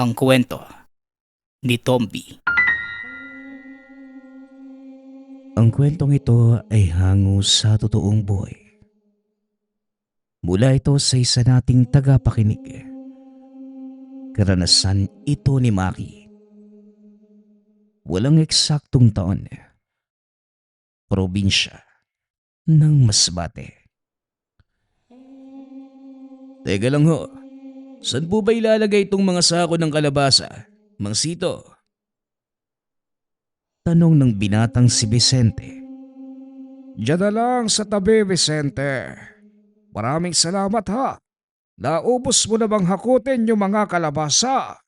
Ang kwento ni Tomby. Ang kwentong ito ay hango sa totoong buhay. Mula ito sa isa nating tagapakinig. Karanasan ito ni Maki. Walang eksaktong taon. Probinsya ng Masbate. Teka lang ho, saan po ba ilalagay itong mga sako ng kalabasa, Mang Sito? Tanong ng binatang si Vicente. Diyan na lang sa tabi, Vicente. Maraming salamat ha. Naubos mo na bang hakutin yung mga kalabasa?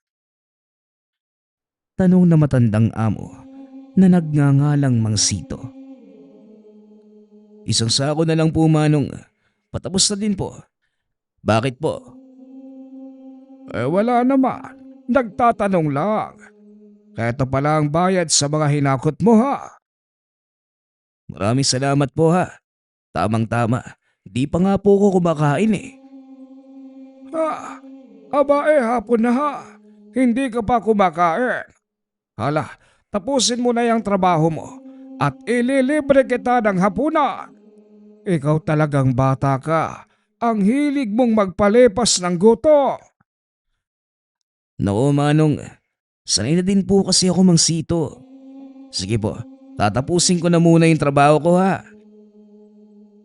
Tanong na matandang amo na nagngangalang Mang Sito. Isang sako na lang po, Manong. Patapos na din po. Bakit po? Wala naman. Nagtatanong lang. Ito pala ang bayad sa mga hinakot mo ha. Maraming salamat po ha. Tamang-tama. Di pa nga po ko kumakain eh. Ha? Hapon na ha. Hindi ka pa kumakain. Hala, tapusin mo na yung trabaho mo at ililibre kita ng hapunan. Ikaw talagang bata ka. Ang hilig mong magpalipas ng gutom. Naku, Manong. Sanay na din po kasi ako, Mang Sito. Sige po, tatapusin ko na muna yung trabaho ko ha.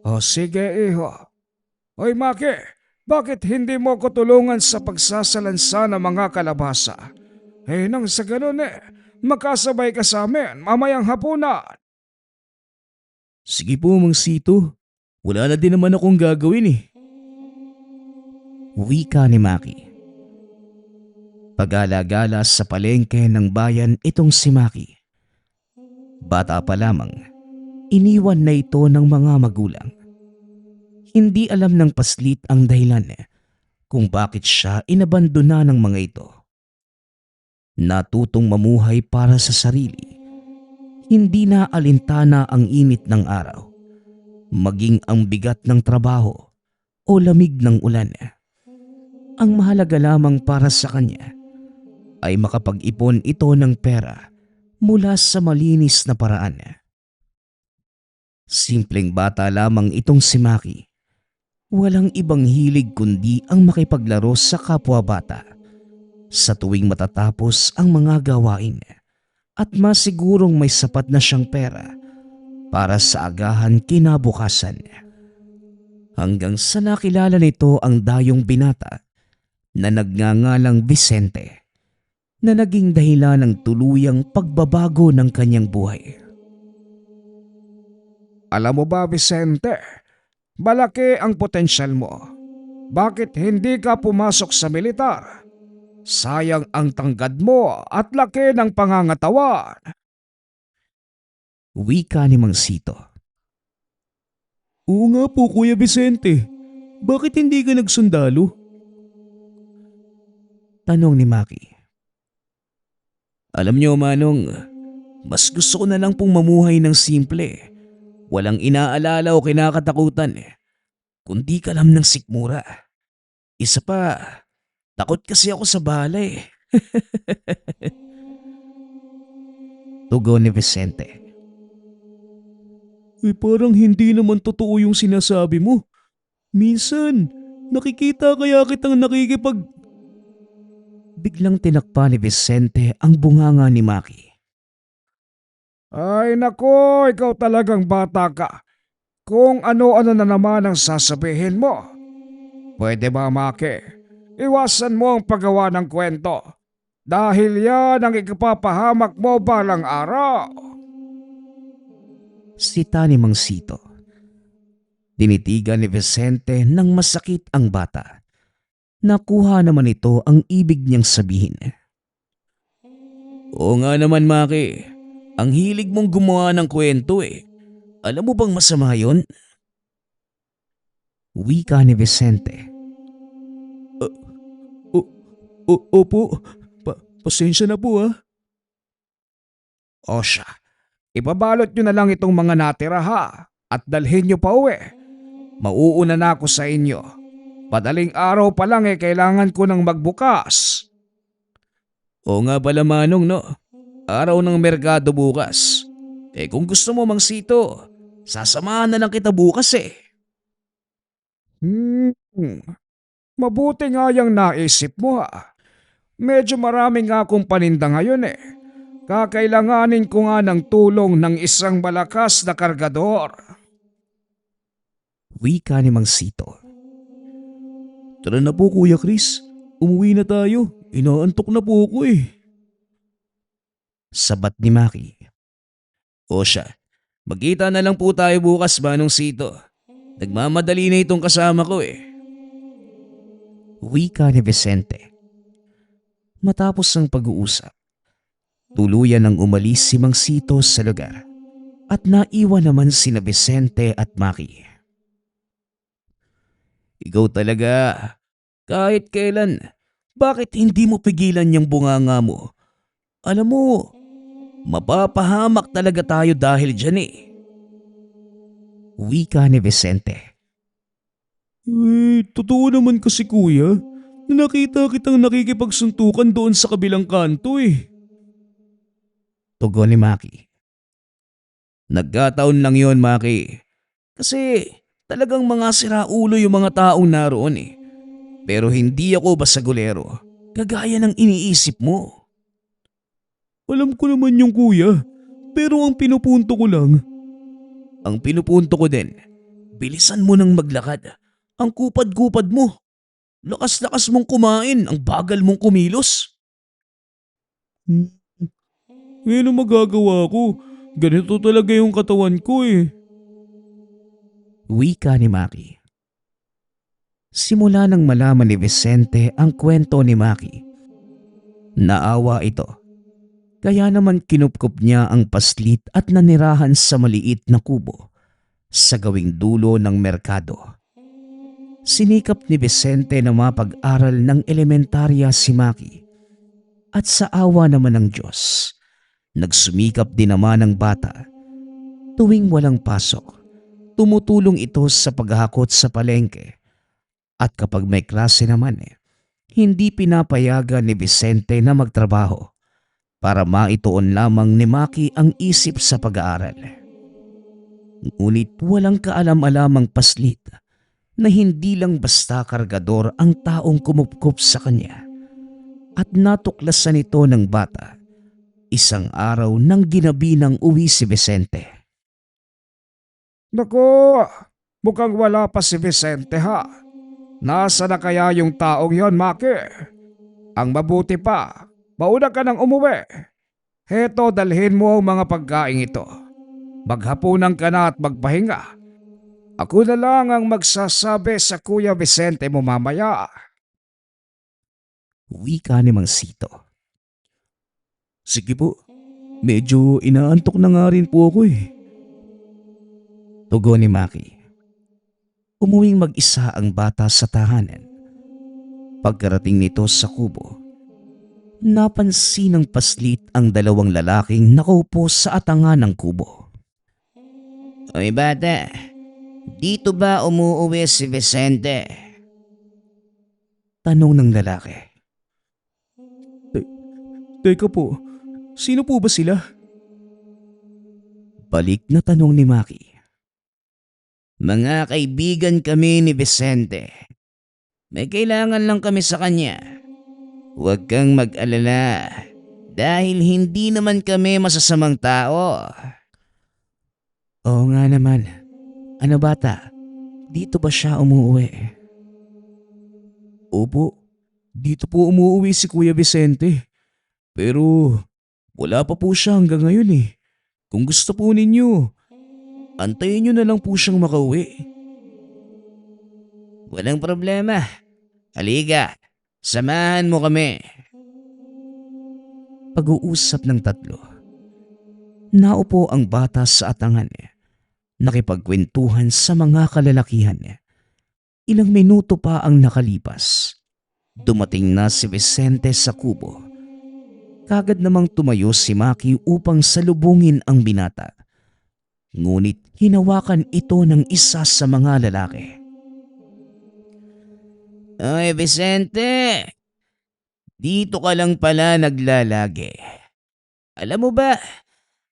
O sige iho. Hoy Maki, bakit hindi mo ko tulungan sa pagsasalansa ng mga kalabasa? Nang sa ganun makasabay ka sa amin mamayang hapunan. Sige po, Mang Sito. Wala na din naman akong gagawin eh. Wika ni Maki. Pag-alagala sa palengke ng bayan itong si Maki. Bata pa lamang, iniwan na ito ng mga magulang. Hindi alam ng paslit ang dahilan kung bakit siya inabandona ng mga ito. Natutong mamuhay para sa sarili. Hindi na alintana ang init ng araw, maging ang bigat ng trabaho o lamig ng ulan. Ang mahalaga lamang para sa kanya ay makapag-ipon ito ng pera mula sa malinis na paraan. Simpleng bata lamang itong si Maki. Walang ibang hilig kundi ang makipaglaro sa kapwa bata sa tuwing matatapos ang mga gawain at masigurong may sapat na siyang pera para sa agahan kinabukasan. Hanggang sa nakilala nito ang dayong binata na nagngangalang Vicente na naging dahilan ng tuluyang pagbabago ng kanyang buhay. Alam mo ba Vicente, malaki ang potensyal mo. Bakit hindi ka pumasok sa militar? Sayang ang tanggad mo at laki ng pangangatawan. Wika ni Mang Sito. Oo nga po, Kuya Vicente. Bakit hindi ka nagsundalo? Tanong ni Maki. Alam niyo, Manong, mas gusto ko na lang pong mamuhay ng simple. Walang inaalala o kinakatakutan kundi kalam ng sikmura. Isa pa, takot kasi ako sa bala eh. Tugon ni Vicente. Parang hindi naman totoo yung sinasabi mo. Minsan, nakikita kaya kitang nakikipag... Biglang tinakpa ni Vicente ang bunganga ni Maki. Ay nako, ikaw talagang bata ka. Kung ano-ano na naman ang sasabihin mo. Pwede ba Maki? Iwasan mo ang paggawa ng kwento. Dahil yan ang ikapapahamak mo balang araw. Sita ni Mang Sito. Tinitigan ni Vicente ng masakit ang bata. Nakuha naman ito ang ibig niyang sabihin. Oo nga naman, Maki. Ang hilig mong gumawa ng kwento eh. Alam mo bang masama yun? Wika ni Vicente. Opo, pasensya na po ah. O siya, ibabalot nyo na lang itong mga natira ha at dalhin nyo pa uwi. Mauuna na ako sa inyo. Madaling araw pa lang kailangan ko nang magbukas. O nga pala Manong no, araw ng merkado bukas. Kung gusto mo Mang Sito, sasamahan na lang kita bukas eh. Mabuti nga yung naisip mo ha. Medyo marami nga akong paninda ngayon eh. Kakailanganin ko nga ng tulong ng isang malakas na kargador. Wika ni Mang Sito. Tara na po Kuya Chris, umuwi na tayo. Inaantok na po ako eh. Sabat ni Maki. O siya, magkita na lang po tayo bukas Manong Sito. Nagmamadali na itong kasama ko eh. Wika ni Vicente. Matapos ang pag-uusap, tuluyan nang umalis si Mang Sito sa lugar at naiwan naman sina Vicente at Maki. Ikaw talaga, kahit kailan, bakit hindi mo pigilan yung bunganga mo? Alam mo, mapapahamak talaga tayo dahil dyan eh. Wika ni Vicente. Totoo naman kasi kuya, na nakita kitang nakikipagsuntukan doon sa kabilang kanto eh. Tugon ni Maki. Nagkataon lang yon Maki. Kasi talagang mga siraulo yung mga taong naroon eh. Pero hindi ako basagulero, kagaya ng iniisip mo. Alam ko naman yung kuya, pero ang pinupunto ko lang. Ang pinupunto ko din, bilisan mo nang maglakad. Ang kupad-kupad mo. Lakas-lakas mong kumain, ang bagal mong kumilos. Ngayon ang magagawa ko, ganito talaga yung katawan ko eh. Wika ni Maki. Simula nang malaman ni Vicente ang kwento ni Maki, naawa ito. Kaya naman kinupkup niya ang paslit at nanirahan sa maliit na kubo sa gawing dulo ng merkado. Sinikap ni Vicente na mapag-aral ng elementarya si Maki. At sa awa naman ng Diyos, nagsumikap din naman ang bata. Tuwing walang pasok, tumutulong ito sa paghahakot sa palengke. At kapag may klase naman hindi pinapayagan ni Vicente na magtrabaho para maituon lamang ni Maki ang isip sa pag-aaral. Ngunit walang kaalam-alamang paslit na hindi lang basta kargador ang taong kumupkup sa kanya at natuklasan ito ng bata isang araw nang ginabi ng uwi si Vicente. Naku, mukhang wala pa si Vicente ha. Nasa na kaya yung taong yon Maki? Ang mabuti pa, mauna ka nang umuwi. Heto dalhin mo ang mga pagkain ito. Maghapunan ka na at magpahinga. Ako na lang ang magsasabi sa Kuya Vicente mo mamaya. Wika ni Mang Sito. Sige po, medyo inaantok na nga rin po ako eh. Tugon ni Maki. Umuwing mag-isa ang bata sa tahanan. Pagkarating nito sa kubo, napansin ng paslit ang dalawang lalaking nakaupo sa atangan ng kubo. Oy bata, dito ba umuuwi si Vicente? Tanong ng lalaki. Teka po, sino po ba sila? Balik na tanong ni Maki. Mga kaibigan kami ni Vicente. May kailangan lang kami sa kanya. Huwag kang mag-alala dahil hindi naman kami masasamang tao. Oo nga naman. Ano bata, dito ba siya umuwi? Opo, dito po umuwi si Kuya Vicente. Pero wala pa po siya hanggang ngayon eh. Kung gusto po ninyo, antayin nyo na lang po siyang makauwi. Walang problema. Halika, samahan mo kami. Pag-uusap ng tatlo. Naupo ang bata sa atangan. Nakipagkwentuhan sa mga kalalakihan. Ilang minuto pa ang nakalipas. Dumating na si Vicente sa kubo. Kagad namang tumayo si Maki upang salubungin ang binata. Ngunit hinawakan ito ng isa sa mga lalaki. Oy Vicente, Dito ka lang pala naglalagi. Alam mo ba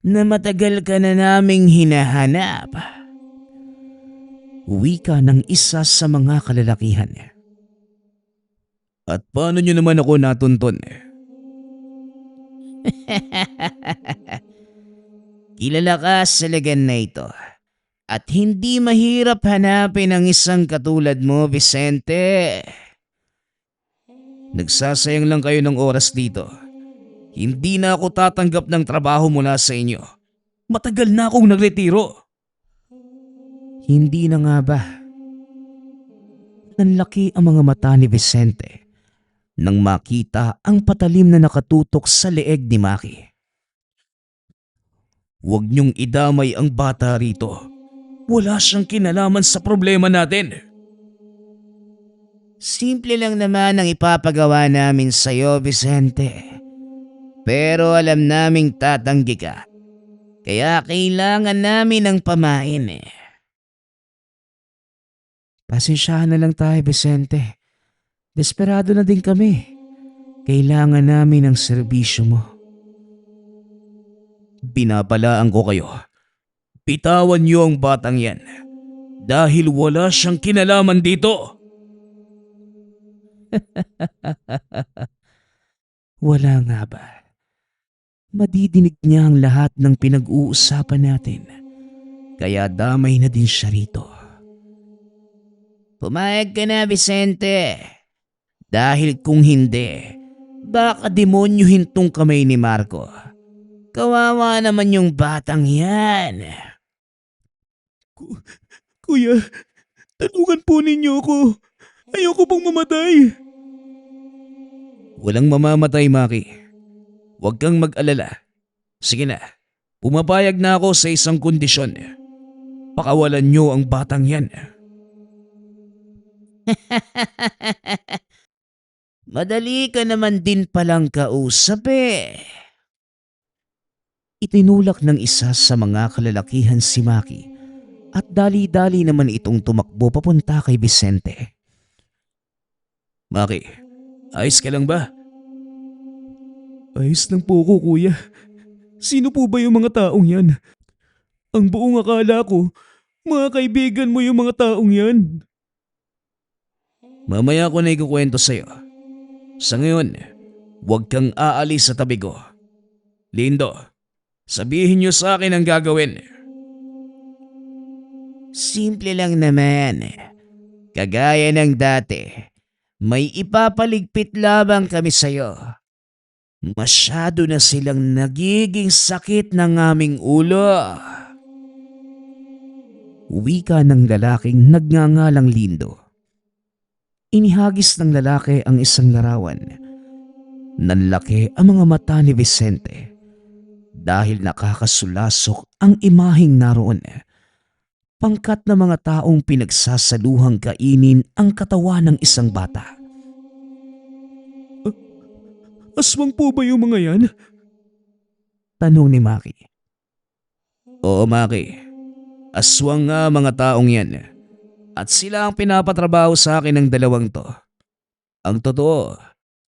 na matagal ka na naming hinahanap? Wika ng isa sa mga kalalakihan. At paano nyo naman ako natuntun? Kilala ka sa legan na ito. At hindi mahirap hanapin ang isang katulad mo, Vicente. Nagsasayang lang kayo ng oras dito. Hindi na ako tatanggap ng trabaho mula sa inyo. Matagal na akong nagretiro. Hindi na nga ba? Nanlaki ang mga mata ni Vicente nang makita ang patalim na nakatutok sa leeg ni Maki. Huwag niyong idamay ang bata rito. Wala siyang kinalaman sa problema natin. Simple lang naman ang ipapagawa namin sa'yo, Vicente. Pero alam naming tatanggi ka. Kaya kailangan namin ng pamain. Pasensyahan na lang tayo, Vicente. Desperado na din kami. Kailangan namin ng serbisyo mo. Binabalaan ko kayo. Bitawan niyo ang batang yan. Dahil wala siyang kinalaman dito. Wala nga ba? Madidinig niya ang lahat ng pinag-uusapan natin. Kaya damay na din siya rito. Pumayag ka na, Vicente. Dahil kung hindi, baka demonyuhin tong kamay ni Marco. Kawawa naman yung batang yan. Kuya, tulungan po ninyo ako. Ayoko pong mamatay. Walang mamamatay, Maki. Huwag kang mag-alala. Sige na, pumapayag na ako sa isang kondisyon. Pakawalan niyo ang batang yan. Madali ka naman din palang kausap eh. Itinulak ng isa sa mga kalalakihan si Maki at dali-dali naman itong tumakbo papunta kay Vicente. Maki, ayos ka lang ba? Ayos lang po ko, kuya. Sino po ba yung mga taong yan? Ang buong akala ko, mga kaibigan mo yung mga taong yan. Mamaya ko na ikukwento sa'yo. Sa ngayon, huwag kang aalis sa tabi ko. Lindo, sabihin niyo sa akin ang gagawin. Simple lang naman. Kagaya ng dati, may ipapaligpit labang kami sa'yo. Masyado na silang nagiging sakit ng aming ulo. Wika ng lalaking nagngangalang Lindo. Inihagis ng lalaki ang isang larawan. Nanlaki ang mga mata ni Vicente dahil nakakasulasok ang imaheng naroon. Pangkat na mga taong pinagsasaluhang kainin ang katawan ng isang bata. Aswang po ba yung mga yan? Tanong ni Maki. Oo, Maki. Aswang nga mga taong yan. At sila ang pinapatrabaho sa akin ng dalawang to. Ang totoo,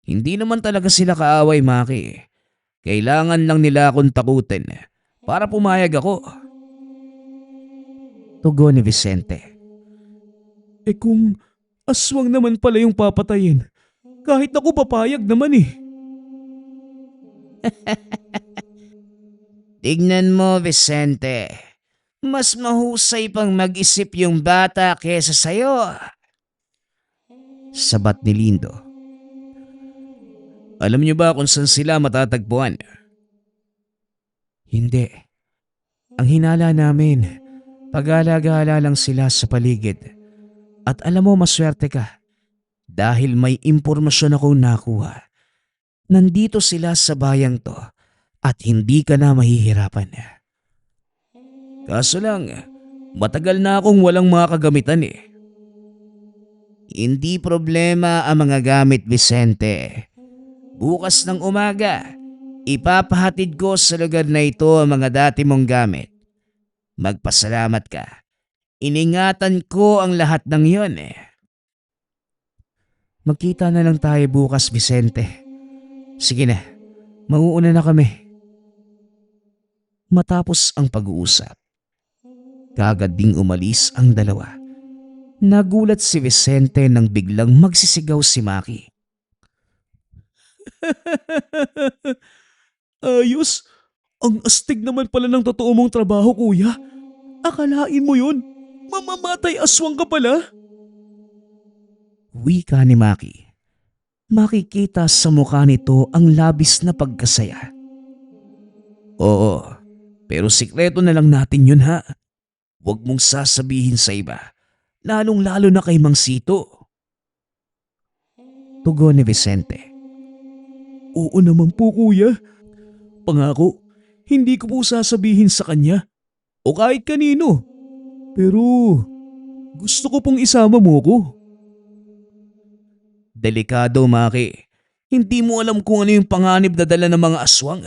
hindi naman talaga sila kaaway, Maki. Kailangan lang nila akong takutin para pumayag ako. Tugon ni Vicente. Eh kung aswang naman pala yung papatayin, kahit ako papayag naman eh. Tignan mo, Vicente. Mas mahusay pang mag-isip yung bata kesa sa'yo. Sabat ni Lindo. Alam niyo ba kung saan sila matatagpuan? Hindi. Ang hinala namin, pag-alagala lang sila sa paligid. At alam mo, maswerte ka. Dahil may impormasyon akong nakuha. Nandito sila sa bayang to at hindi ka na mahihirapan. Kaso lang, matagal na akong walang mga kagamitan eh. Hindi problema ang mga gamit, Vicente. Bukas ng umaga, ipapahatid ko sa lugar na ito ang mga dati mong gamit. Magpasalamat ka. Iningatan ko ang lahat ng iyon eh. Magkita na lang tayo bukas, Vicente. Sige na, mauuna na kami. Matapos ang pag-uusap, kaagad ding umalis ang dalawa. Nagulat si Vicente nang biglang magsisigaw si Maki. Ayos! Ang astig naman pala ng totoo mong trabaho, kuya. Akalain mo yun? Mamamatay aswang ka pala? Wika ni Maki. Makikita sa mukha nito ang labis na pagkasaya. Oo, pero sikreto na lang natin yun ha. Huwag mong sasabihin sa iba, lalong-lalo na kay Mang Sito. Tugon ni Vicente. Oo naman po, kuya. Pangako, hindi ko po sasabihin sa kanya o kahit kanino. Pero gusto ko pong isama mo ko. Delikado, Maki. Hindi mo alam kung ano yung panganib na dala ng mga aswang.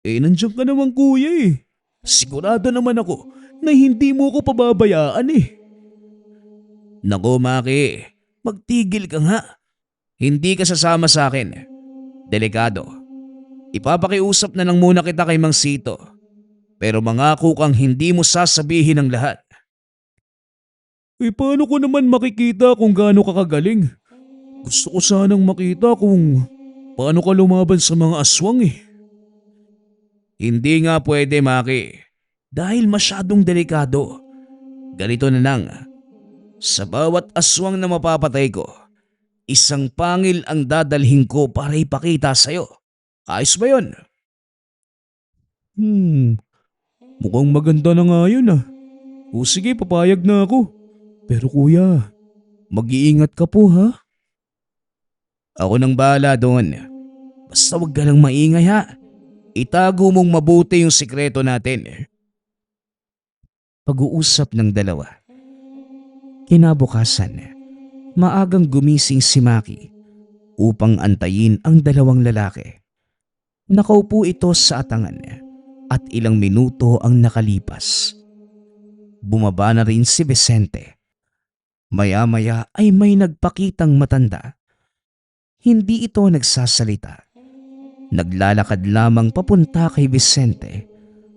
Nandiyan ka naman, kuya eh. Sigurado naman ako na hindi mo ko pababayaan eh. Nako, Maki. Magtigil ka nga. Hindi ka sasama sa akin. Delikado. Ipapakiusap na lang muna kita kay Mang Sito. Pero mangako kang hindi mo sasabihin ang lahat. Paano ko naman makikita kung gaano ka kagaling? Gusto ko sanang makita kung paano ka lumaban sa mga aswang eh. Hindi nga pwede, Maki. Dahil masyadong delikado. Ganito na lang. Sa bawat aswang na mapapatay ko, isang pangil ang dadalhin ko para ipakita sa'yo. Ayos ba yun? Mukhang maganda na nga yun ah. O sige, papayag na ako. Pero kuya, mag-iingat ka po ha. Ako nang bahala doon. Basta wag ka lang maingay ha. Itago mong mabuti yung sikreto natin. Pag-uusap ng dalawa. Kinabukasan, maagang gumising si Maki upang antayin ang dalawang lalaki. Nakaupo ito sa atangan at ilang minuto ang nakalipas. Bumaba na rin si Vicente. Maya-maya ay may nagpakitang matanda. Hindi ito nagsasalita. Naglalakad lamang papunta kay Vicente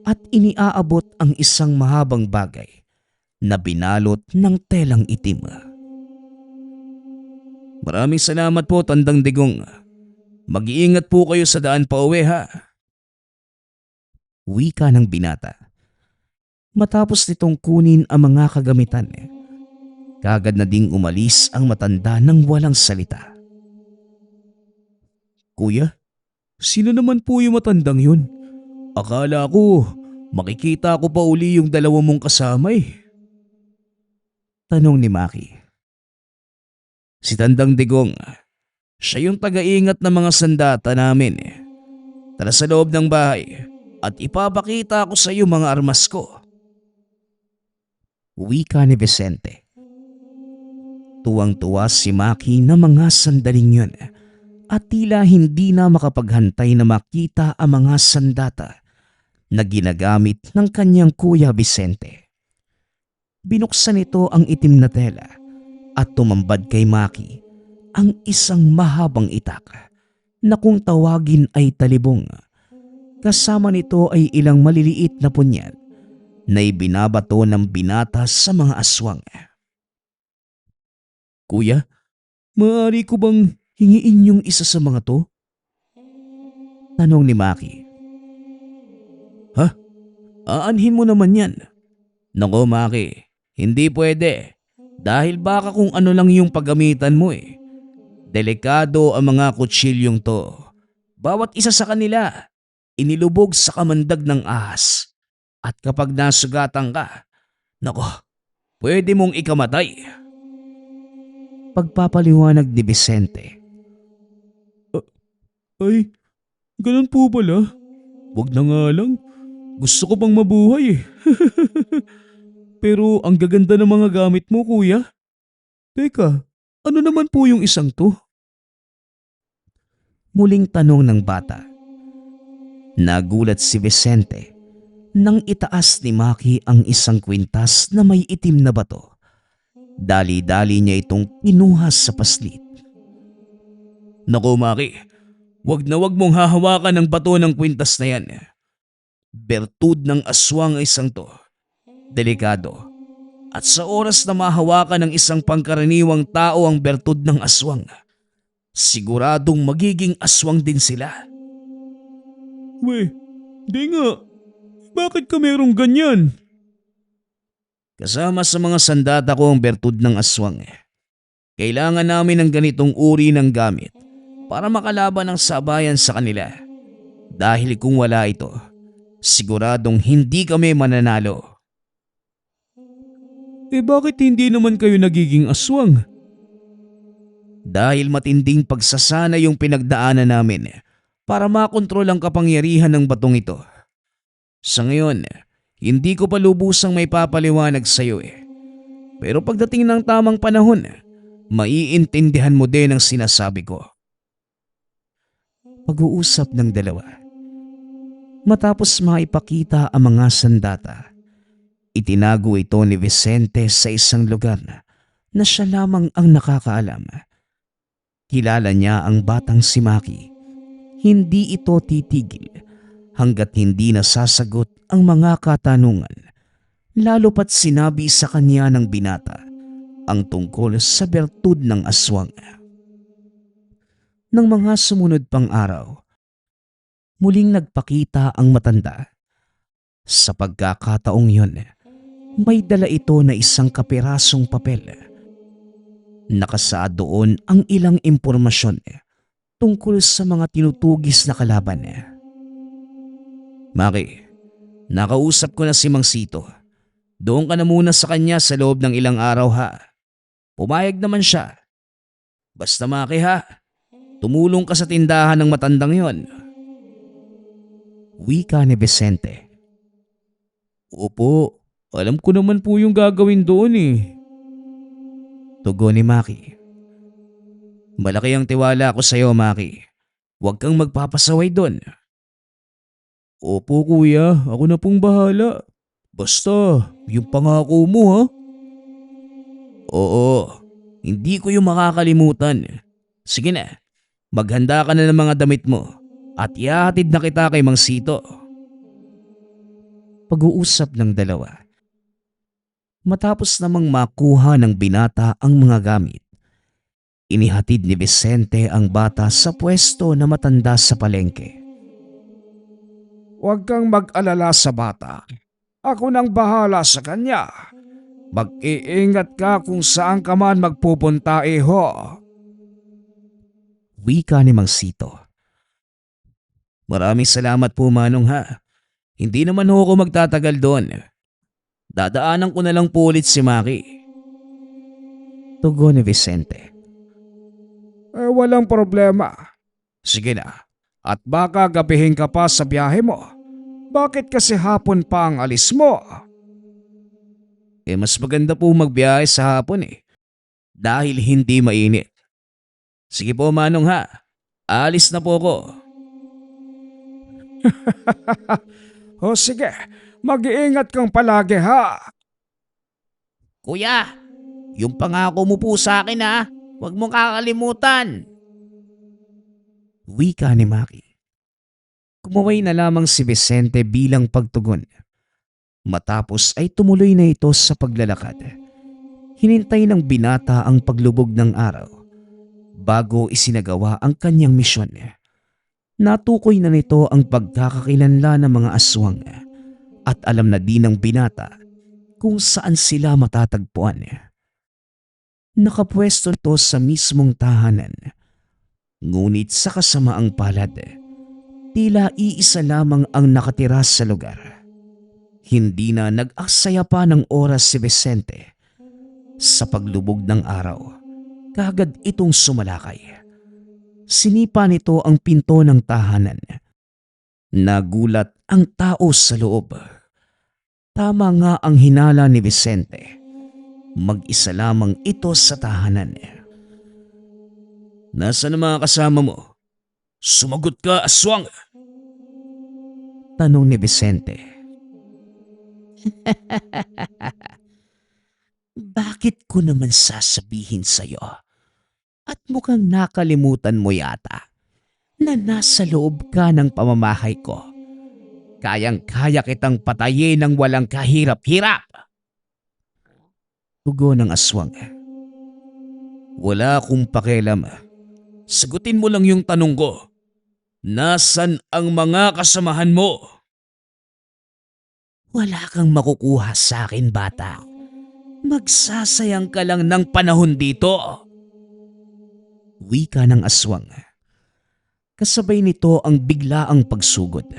at iniaabot ang isang mahabang bagay na binalot ng telang itim. Maraming salamat po, Tandang Digong. Mag-iingat po kayo sa daan pa uwi ha. Wika ng binata. Matapos nitong kunin ang mga kagamitan, kagad na ding umalis ang matanda ng walang salita. Kuya, sino naman po yung matandang yun? Akala ko makikita ko pa uli yung dalawa mong kasama eh. Tanong ni Maki. Si Tandang Digong, siya yung taga-ingat ng mga sandata namin. Tara sa loob ng bahay at ipapakita ko sa iyo mga armas ko. Wika ni Vicente. Tuwang-tuwa si Maki na mga sandaling yun at tila hindi na makapaghantay na makita ang mga sandata na ginagamit ng kanyang kuya Vicente. Binuksan nito ang itim na tela at tumambad kay Maki ang isang mahabang itak na kung tawagin ay talibong. Kasama nito ay ilang maliliit na punyal na ibinabato ng binata sa mga aswang. Kuya, maaari ko bang hingiin yung isa sa mga to? Tanong ni Maki. Ha? Aanhin mo naman yan. Nako Maki, hindi pwede. Dahil baka kung ano lang yung paggamitan mo eh. Delikado ang mga kutsilyong to. Bawat isa sa kanila, inilubog sa kamandag ng ahas. At kapag nasugatan ka, nako, pwede mong ikamatay. Pagpapaliwanag ni Vicente. Ay, ganun po pala. Wag na nga lang. Gusto ko pang mabuhay eh. Pero ang gaganda ng mga gamit mo, kuya. Teka, ano naman po yung isang to? Muling tanong ng bata. Nagulat si Vicente nang itaas ni Maki ang isang kwintas na may itim na bato. Dali-dali niya itong pinuha sa paslit. Naku Maki, Wag na wag mong hahawakan ng bato ng kwintas na yan. Bertud ng aswang ay isang to. Delikado. At sa oras na mahawakan ng isang pangkaraniwang tao ang bertud ng aswang, siguradong magiging aswang din sila. Di nga. Bakit ka merong ganyan? Kasama sa mga sandata ko ang bertud ng aswang. Kailangan namin ng ganitong uri ng gamit para makalaban ng sabayan sa kanila. Dahil kung wala ito, siguradong hindi kami mananalo. Bakit hindi naman kayo nagiging aswang? Dahil matinding pagsasana yung pinagdaanan namin para makontrol ang kapangyarihan ng batong ito. Sa ngayon, hindi ko pa lubusang may papaliwanag sa iyo. Pero pagdating ng tamang panahon, maiintindihan mo din ang sinasabi ko. Pag-uusap ng dalawa. Matapos maipakita ang mga sandata, itinago ito ni Vicente sa isang lugar na siya lamang ang nakakaalam. Kilala niya ang batang si Maki. Hindi ito titigil hanggat hindi nasasagot ang mga katanungan, lalo pat sinabi sa kanya ng binata ang tungkol sa bertud ng aswang. Nang mga sumunod pang araw, muling nagpakita ang matanda. Sa pagkakataong yun, may dala ito na isang kapirasong papel. Nakasaad doon ang ilang impormasyon tungkol sa mga tinutugis na kalaban. Maki, nakausap ko na si Mang Sito. Doon ka na muna sa kanya sa loob ng ilang araw ha. Pumayag naman siya. Basta Maki ha, tumulong ka sa tindahan ng matandang yon. Wika ni Vicente. Opo, alam ko naman po yung gagawin doon Tugon ni Maki. Malaki ang tiwala ko sa iyo, Maki. Huwag kang magpapasaway doon. Opo kuya, ako na pong bahala. Basta, yung pangako mo ha. Oo, hindi ko yung makakalimutan. Sige na, maghanda ka na ng mga damit mo at ihahatid na kita kay Mang Sito. Pag-uusap ng dalawa. Matapos namang makuha ng binata ang mga gamit, inihatid ni Vicente ang bata sa pwesto na matanda sa palengke. Huwag kang mag-alala sa bata. Ako nang bahala sa kanya. Mag-iingat ka kung saan ka man magpupunta, iho. Wika ni Mang Sito. Maraming salamat po, Manong ha. Hindi naman ako magtatagal doon. Dadaanan ko na lang po ulit si Maki. Tugon ni Vicente. Walang problema. Sige na. At baka gabihin ka pa sa biyahe mo. Bakit kasi hapon pa ang alis mo? Mas maganda po magbiyahe sa hapon dahil hindi mainit. Sige po, Manong ha. Alis na po ako. O sige, mag-iingat kang palagi ha. Kuya, yung pangako mo po sa akin ha. Huwag mong kakalimutan. Wika ni Maki. Kumaway na lamang si Vicente bilang pagtugon. Matapos ay tumuloy na ito sa paglalakad. Hinintay ng binata ang paglubog ng araw bago isinagawa ang kanyang misyon. Natukoy na nito ang pagkakakilanlan ng mga aswang at alam na din ng binata kung saan sila matatagpuan. Nakapwesto ito sa mismong tahanan. Ngunit sa kasamaang palad, tila iisa lamang ang nakatira sa lugar. Hindi na nag-aksaya pa ng oras si Vicente. Sa paglubog ng araw, kagad itong sumalakay. Sinipa nito ang pinto ng tahanan. Nagulat ang tao sa loob. Tama nga ang hinala ni Vicente. Mag-isa lamang ito sa tahanan. Nasaan ang mga kasama mo? Sumagot ka, aswang! Tanong ni Vicente. Bakit ko naman sasabihin sa'yo? At mukhang nakalimutan mo yata. na nasa loob ka ng pamamahay ko. Kayang-kaya kitang patayin ng walang kahirap-hirap. Tugon ng aswang. Wala akong pakialam. Sagutin mo lang yung tanong ko. Nasaan ang mga kasamahan mo? Wala kang makukuha sa akin, bata. Magsasayang ka lang ng panahon dito. Wika ng aswang. Kasabay nito ang biglaang pagsugod.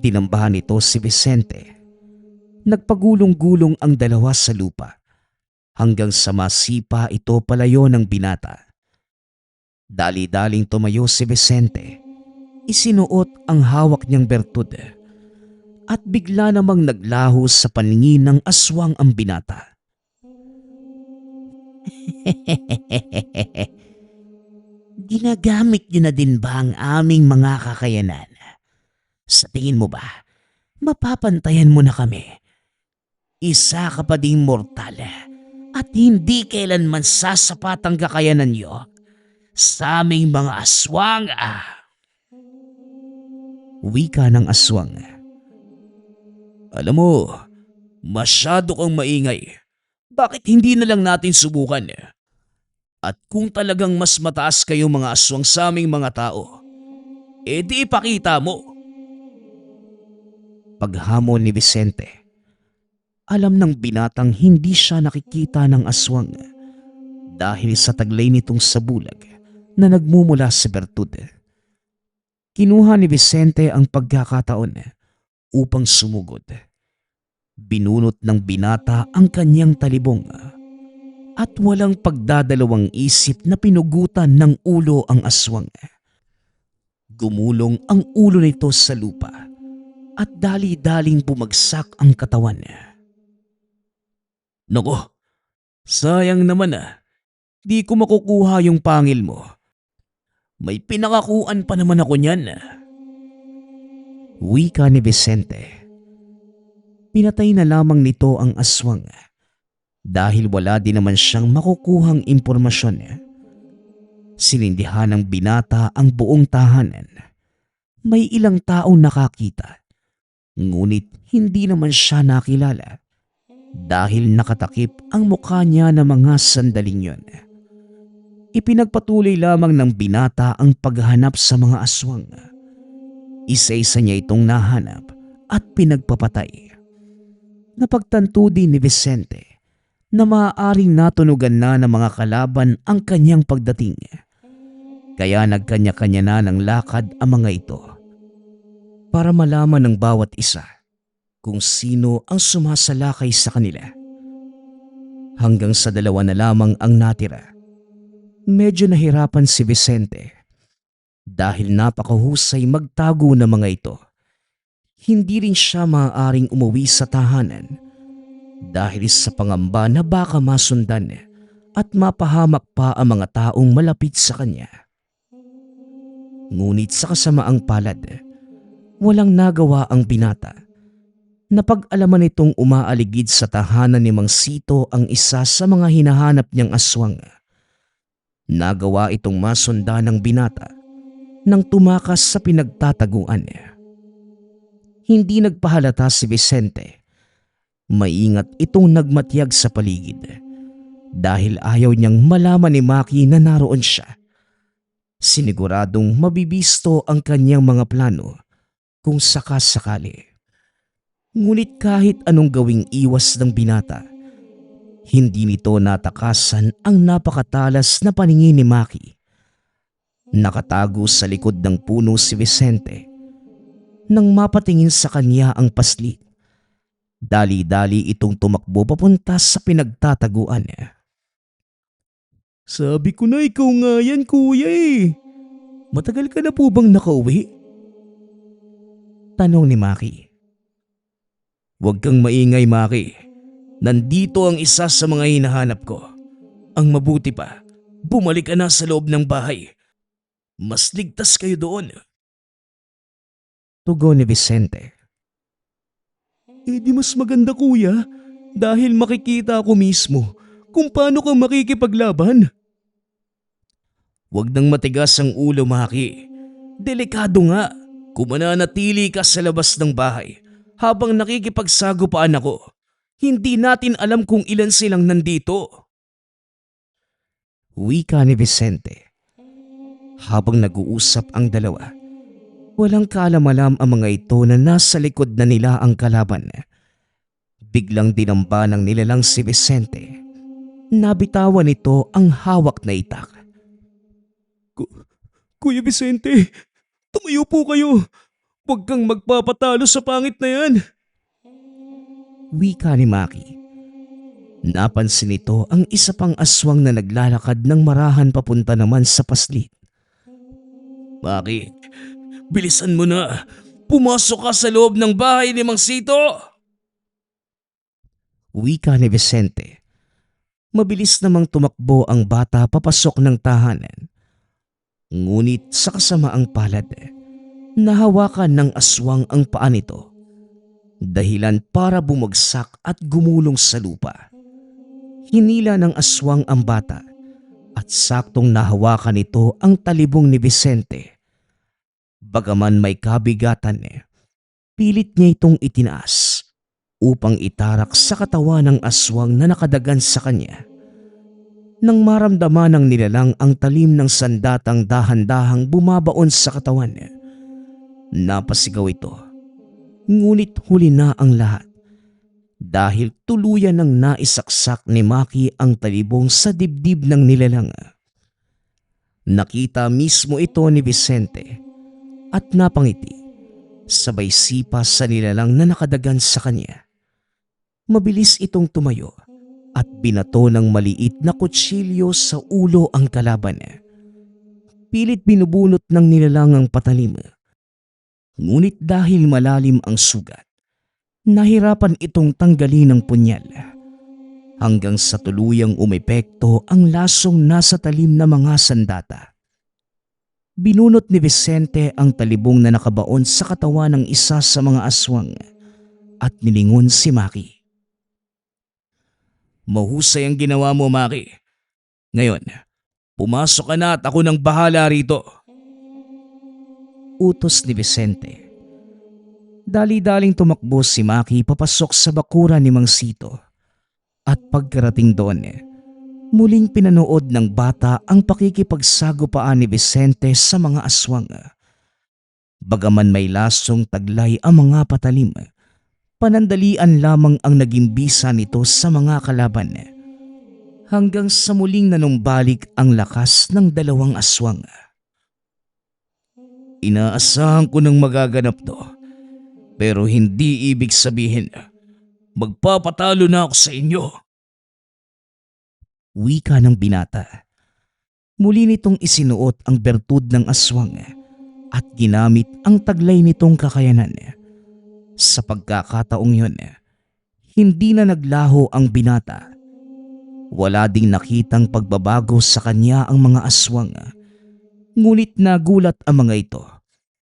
Dinambahan nito si Vicente. Nagpagulong-gulong ang dalawa sa lupa hanggang sa masipa ito palayo ng binata. Dali-daling tumayo si Vicente. Isinuot ang hawak niyang bertud at bigla namang naglaho sa paningin ng aswang ang binata. Ginagamit niyo na din ba ang aming mga kakayanan? Sa tingin mo ba, mapapantayan mo na kami? Isa ka pa ding mortal at hindi kailanman sasapat ang kakayanan niyo sa aming mga aswang. Wika ng aswang. Alam mo, masyado kang maingay. Bakit hindi na lang natin subukan? At kung talagang mas mataas kayong mga aswang sa aming mga tao, edi ipakita mo. Paghamon ni Vicente, alam ng binatang hindi siya nakikita ng aswang dahil sa taglay nitong sabulag na nagmumula sa bertud. Kinuha ni Vicente ang pagkakataon upang sumugod. Binunot ng binata ang kanyang talibong at walang pagdadalawang isip na pinugutan ng ulo ang aswang. Gumulong ang ulo nito sa lupa at dali-daling bumagsak ang katawan. Nako, sayang naman di ko makukuha yung pangil mo. May pinakakuan pa naman ako niyan. Wika ni Vicente. Pinatay na lamang nito ang aswang dahil wala din naman siyang makukuhang impormasyon. Sinindihan ng binata ang buong tahanan. May ilang taong nakakita, ngunit hindi naman siya nakilala dahil nakatakip ang mukha niya ng mga sandaling yon. Ipinagpatuloy lamang ng binata ang paghahanap sa mga aswang. Isa-isa niya itong nahanap at pinagpapatay. Napagtanto din ni Vicente na maaaring natunugan na ng mga kalaban ang kanyang pagdating. Kaya nagkanya-kanya na ng lakad ang mga ito para malaman ng bawat isa kung sino ang sumasalakay sa kanila. Hanggang sa dalawa na lamang ang natira. Medyo nahirapan si Vicente dahil napakahusay magtago ng mga ito. Hindi rin siya maaaring umuwi sa tahanan dahil sa pangamba na baka masundan at mapahamak pa ang mga taong malapit sa kanya. Ngunit sa kasamaang palad, walang nagawa ang binata. Napag-alaman itong umaaligid sa tahanan ni Mang Sito ang isa sa mga hinahanap niyang aswang. Nagawa itong masundan ng binata nang tumakas sa pinagtataguan. Hindi nagpahalata si Vicente. Maingat itong nagmatyag sa paligid dahil ayaw niyang malaman ni Maki na naroon siya. Siniguradong mabibisto ang kanyang mga plano kung sakasakali. Ngunit kahit anong gawing iwas ng binata, hindi nito natakasan ang napakatalas na paningin ni Maki. Nakatago sa likod ng puno si Vicente. Nang mapatingin sa kanya ang paslit, dali-dali itong tumakbo papunta sa pinagtataguan. Sabi ko na ikaw nga yan, kuya Matagal ka na po bang nakauwi? Tanong ni Maki. Huwag kang maingay, Maki. Nandito ang isa sa mga hinahanap ko. Ang mabuti pa, bumalik ka na sa loob ng bahay. Mas ligtas kayo doon. Tugon ni Vicente. Di mas maganda, kuya, dahil makikita ako mismo kung paano ka makikipaglaban. Huwag nang matigas ang ulo, Maki. Delikado nga kung mananatili ka sa labas ng bahay habang nakikipagsagupaan ako. Hindi natin alam kung ilan silang nandito. Wika ni Vicente. Habang nag-uusap ang dalawa, walang kaalam-alam ang mga ito na nasa likod na nila ang kalaban. Biglang dinamba ng nilalang si Vicente. Nabitawan nito ang hawak na itak. Kuya Vicente, tumayo po kayo. Huwag kang magpapatalo sa pangit na yan. Wika ni Maki. Napansin nito ang isa pang aswang na naglalakad ng marahan papunta naman sa paslit. Maki, bilisan mo na. Pumasok ka sa loob ng bahay ni Mang Sito. Wika ni Vicente. Mabilis namang tumakbo ang bata papasok ng tahanan. Ngunit sa kasamaang palad, nahawakan ng aswang ang paa nito. Dahilan para bumagsak at gumulong sa lupa. Hinila ng aswang ang bata at saktong nahawakan nito ang talibong ni Vicente. Bagaman may kabigatan, pilit niya itong itinaas upang itarak sa katawan ng aswang na nakadagan sa kanya. Nang maramdaman ng nilalang ang talim ng sandatang dahan-dahang bumabaon sa katawan, napasigaw ito. Ngunit huli na ang lahat dahil tuluyan ng naisaksak ni Maki ang talibong sa dibdib ng nilalang. Nakita mismo ito ni Vicente at napangiti, sabay sipa sa nilalang na nakadagan sa kanya. Mabilis itong tumayo at binato ng maliit na kutsilyo sa ulo ang kalaban. Pilit binubunot ng nilalang ang patalim. Ngunit dahil malalim ang sugat, nahirapan itong tanggalin ng punyal. Hanggang sa tuluyang umepekto ang lasong nasa talim na mga sandata. Binunot ni Vicente ang talibong na nakabaon sa katawan ng isa sa mga aswang at nilingon si Maki. Mahusay ang ginawa mo, Maki. Ngayon, pumasok ka na at ako nang bahala rito. Utos ni Vicente. Dali-daling tumakbo si Maki papasok sa bakuran ni Mang Sito. At pagkarating doon, muling pinanood ng bata ang pakikipagsagupaan ni Vicente sa mga aswang. Bagaman may lasong taglay ang mga patalim, panandalian lamang ang naging bisa nito sa mga kalaban. Hanggang sa muling nanumbalik ang lakas ng dalawang aswang. Inaasahan ko ng magaganap to. Pero hindi ibig sabihin magpapatalo na ako sa inyo. Wika ng binata. Muli nitong isinuot ang bertud ng aswang at ginamit ang taglay nitong kakayanan. Sa pagkakataong yun, hindi na naglaho ang binata. Wala ding nakitang pagbabago sa kanya ang mga aswang. Ngunit nagulat ang mga ito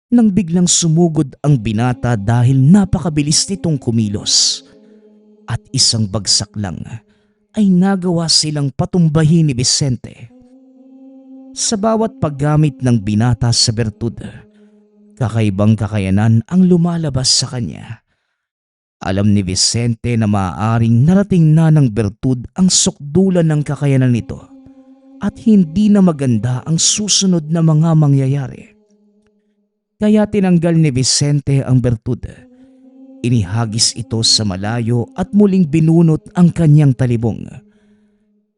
nang biglang sumugod ang binata dahil napakabilis nitong kumilos. At isang bagsak lang ay nagawa silang patumbahin ni Vicente. Sa bawat paggamit ng binata sa bertud, kakaibang kakayanan ang lumalabas sa kanya. Alam ni Vicente na maaaring narating na ng bertud ang sukdulan ng kakayanan nito at hindi na maganda ang susunod na mga mangyayari. Kaya tinanggal ni Vicente ang bertud. Inihagis ito sa malayo at muling binunot ang kanyang talibong.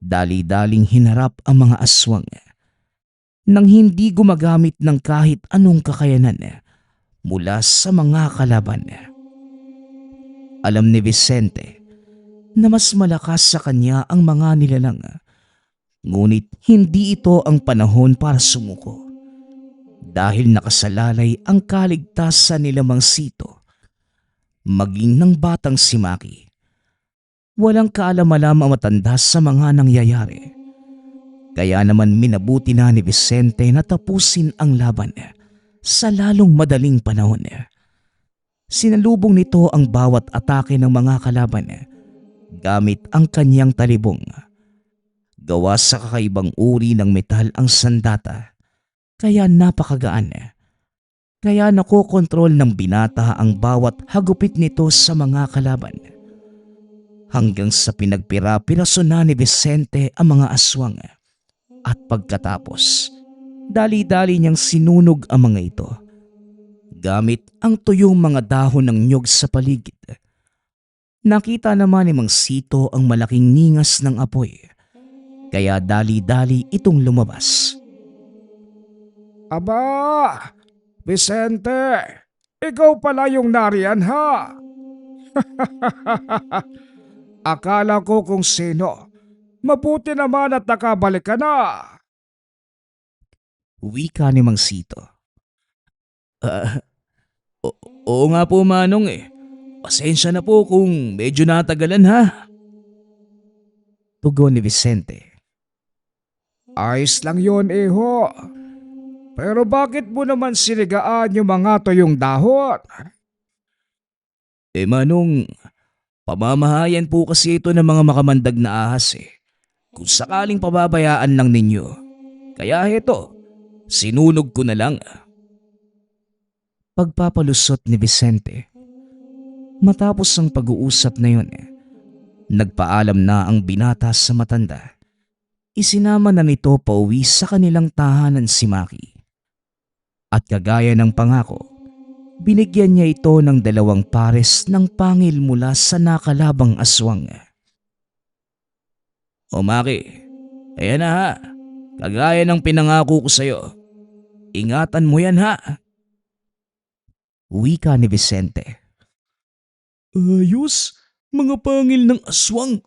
Dali-daling hinarap ang mga aswang. Nang hindi gumagamit ng kahit anong kakayanan mula sa mga kalaban. Alam ni Vicente na mas malakas sa kanya ang mga nilalang. Ngunit hindi ito ang panahon para sumuko. Dahil nakasalalay ang kaligtasan nila Mang Sito, maging ng batang si Maki. Walang kaalam-alam ang matanda sa mga nangyayari. Kaya naman minabuti na ni Vicente na tapusin ang laban sa lalong madaling panahon. Sinalubong nito ang bawat atake ng mga kalaban gamit ang kanyang talibong. Gawa sa kakaibang uri ng metal ang sandata, kaya napakagaan kaya nakokontrol ng binata ang bawat hagupit nito sa mga kalaban. Hanggang sa pinagpira-piraso na ni Vicente ang mga aswang at pagkatapos, dali-dali niyang sinunog ang mga ito gamit ang tuyong mga dahon ng nyog sa paligid. Nakita naman ni Mang Sito ang malaking ningas ng apoy, kaya dali-dali itong lumabas. Aba, Vicente, ikaw pala yung nariyan ha? Akala ko kung sino. Mabuti naman at nakabalik ka na. Wika ni Mang Sito. Oo nga po Manong eh. Pasensya na po kung medyo natagalan ha. Tugon ni Vicente. Ayos lang yon iho. Pero bakit mo naman sinigaan yung mga tuyong dahon? Manong, pamamahayan po kasi ito ng mga makamandag na ahas eh. Kung sakaling pababayaan lang ninyo. Kaya heto, sinunog ko na lang. Pagpapalusot ni Vicente. Matapos ang pag-uusap na yun, nagpaalam na ang binata sa matanda. Isinama na nito pauwi sa kanilang tahanan si Maki. At kagaya ng pangako, binigyan niya ito ng 2 pares ng pangil mula sa nakalabang aswang. O Maki, ayan na ha. Kagaya ng pinangako ko sa'yo. Ingatan mo yan ha. Wika ni Vicente. Ayos, mga pangil ng aswang.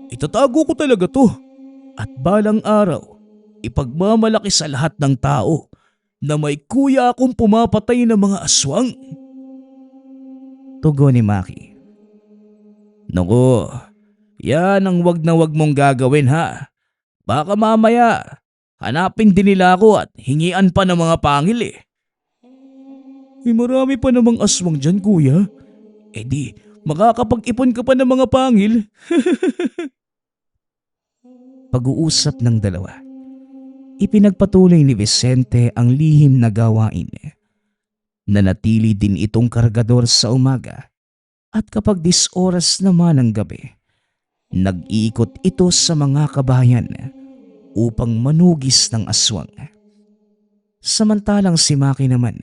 Itatago ko talaga to. At balang araw, ipagmamalaki sa lahat ng tao na may kuya akong pumapatay ng mga aswang. Tugon ni Maki. Naku, yan ang wag na wag mong gagawin ha. Baka mamaya, hanapin din nila ako at hingian pa ng mga pangil eh. Marami pa namang aswang dyan kuya. Di, makakapag-ipon ka pa ng mga pangil. Pag-uusap ng dalawa, ipinagpatuloy ni Vicente ang lihim na gawain. Nanatili din itong kargador sa umaga at kapag 10 oras naman ng gabi, nag-iikot ito sa mga kabahayan upang manugis ng aswang. Samantalang si Maki naman,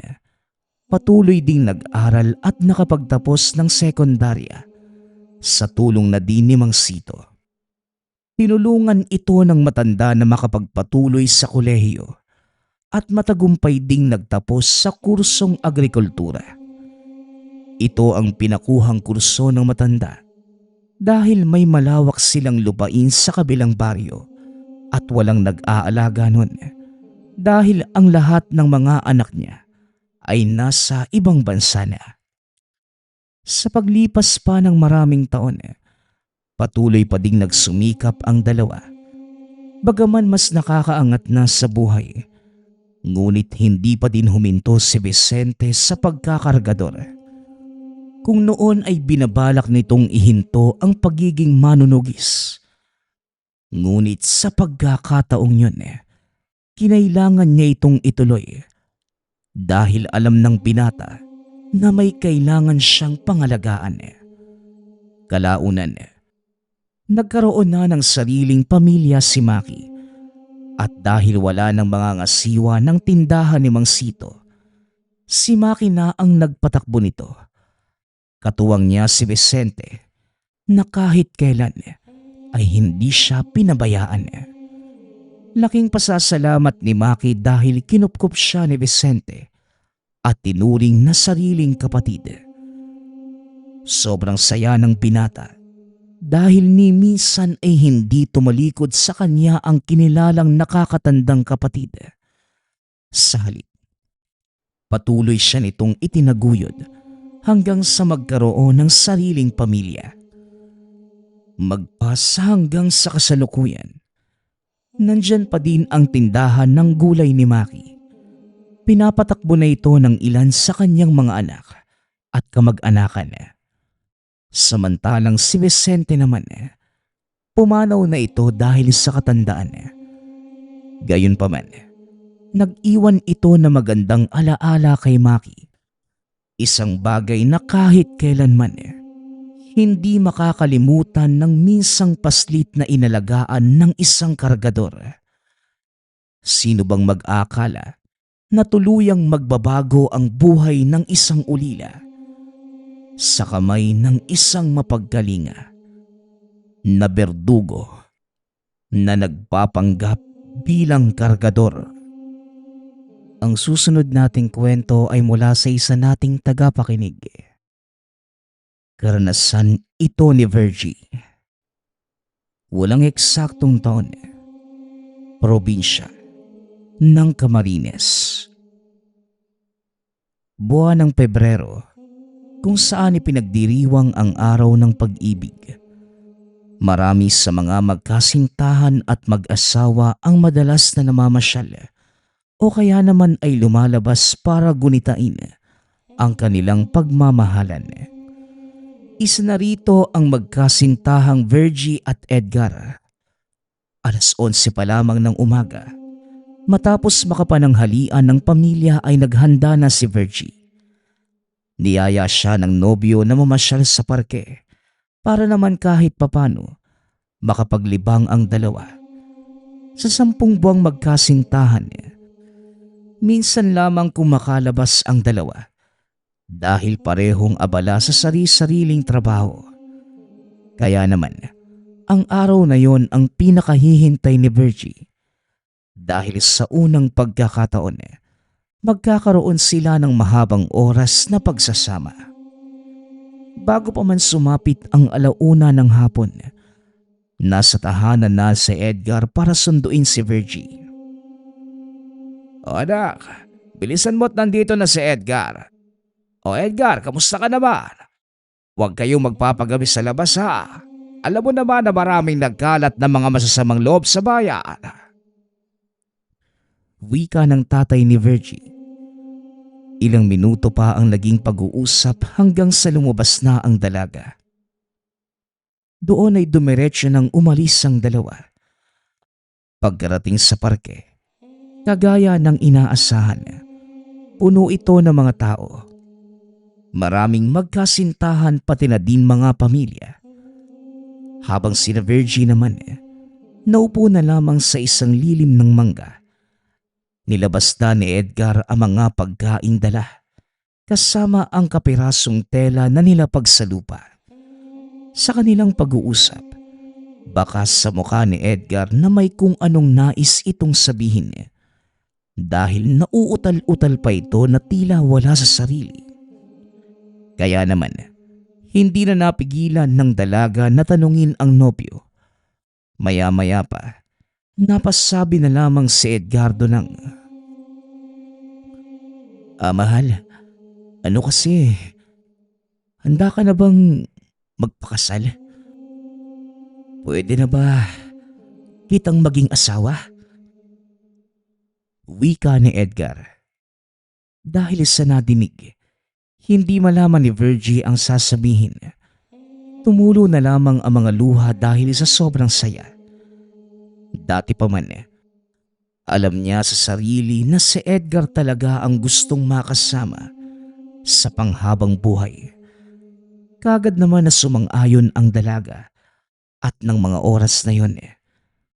patuloy ding nag-aral at nakapagtapos ng sekundarya sa tulong na din ni Mang Sito. Tinulungan ito ng matanda na makapagpatuloy sa kolehiyo at matagumpay ding nagtapos sa kursong agrikultura. Ito ang pinakuhang kurso ng matanda dahil may malawak silang lupain sa kabilang baryo at walang nag-aalaga nun dahil ang lahat ng mga anak niya ay nasa ibang bansa na. Sa paglipas pa ng maraming taon, patuloy pa ding nagsumikap ang dalawa. Bagaman mas nakakaangat na sa buhay, ngunit hindi pa din huminto si Vicente sa pagkakargador. Kung noon ay binabalak nitong ihinto ang pagiging manunugis. Ngunit sa pagkakataong yun, kinailangan niya itong ituloy dahil alam ng binata na may kailangan siyang pangalagaan. Kalaunan, nagkaroon na ng sariling pamilya si Maki at dahil wala ng mga ngasiwa ng tindahan ni Mang Sito, si Maki na ang nagpatakbo nito. Katuwang niya si Vicente na kahit kailan ay hindi siya pinabayaan. Laking pasasalamat ni Maki dahil kinupkup siya ni Vicente at tinuring na sariling kapatid. Sobrang saya ng binata dahil ni minsan ay hindi tumalikod sa kanya ang kinilalang nakakatandang kapatid. Sa halip, patuloy siya nitong itinaguyod hanggang sa magkaroon ng sariling pamilya. Magpasa hanggang sa kasalukuyan, nandyan pa din ang tindahan ng gulay ni Maki. Pinapatakbo na ito ng ilan sa kanyang mga anak at kamag-anakan. Samantalang si Vicente naman, pumanaw na ito dahil sa katandaan. Gayunpaman, Nag-iwan ito na magandang alaala kay Maki. Isang bagay na kahit kailanman hindi makakalimutan ng minsang paslit na inalagaan ng isang kargador. Sino bang mag-akala na tuluyang magbabago ang buhay ng isang ulila sa kamay ng isang mapagkalinga na berdugo na nagpapanggap bilang kargador? Ang susunod nating kwento ay mula sa isa nating tagapakinig. Karanasan ito ni Virgie. Walang eksaktong taon. Probinsya ng Camarines. Buwan ng Pebrero, kung saan ipinagdiriwang ang araw ng pag-ibig. Marami sa mga magkasintahan at mag-asawa ang madalas na namamasyal o kaya naman ay lumalabas para gunitain ang kanilang pagmamahalan. Isa na rito ang magkasintahang Virgie at Edgar. Alas 11 pa lamang ng umaga, matapos makapananghalian ng pamilya ay naghanda na si Virgie. Niyaya siya ng nobyo na mamasyal sa parke para naman kahit papano makapaglibang ang dalawa. Sa 10 buwang magkasintahan, minsan lamang kumakalabas ang dalawa dahil parehong abala sa sari-sariling trabaho. Kaya naman, ang araw na yon ang pinakahihintay ni Virgie dahil sa unang pagkakataon, magkakaroon sila ng mahabang oras na pagsasama. Bago pa man sumapit ang alauna ng hapon, nasa tahanan na si Edgar para sunduin si Virgie. O anak, bilisan mo't nandito na si Edgar. O Edgar, kamusta ka naman? Huwag kayong magpapagabi sa labas ha. Alam mo naman na maraming nagkalat ng mga masasamang loob sa bayan. Wika ng tatay ni Virgie. Ilang minuto pa ang naging pag-uusap hanggang sa lumabas na ang dalaga. Doon ay dumiretso nang umalis ang dalawa. Pagkarating sa parke, kagaya ng inaasahan, puno ito ng mga tao. Maraming magkasintahan pati na din mga pamilya. Habang sina Virgie naman, naupo na lamang sa isang lilim ng mangga. Nilabas na ni Edgar ang mga pagkaing dala, kasama ang kapirasong tela na nilapag sa lupa. Sa kanilang pag-uusap, bakas sa mukha ni Edgar na may kung anong nais itong sabihin dahil nauutal-utal pa ito na tila wala sa sarili. Kaya naman, hindi na napigilan ng dalaga na tanungin ang nobyo. Maya-maya pa, napasabi na lamang si Edgardo ng, mahal, ano kasi, handa ka na bang magpakasal? Pwede na ba kitang maging asawa? Wika ni Edgar. Dahil sa nadinig, hindi malaman ni Virgie ang sasabihin. Tumulo na lamang ang mga luha dahil sa sobrang saya. Dati pa man, alam niya sa sarili na si Edgar talaga ang gustong makasama sa panghabang buhay. Kagad naman na sumang-ayon ang dalaga at ng mga oras na yon,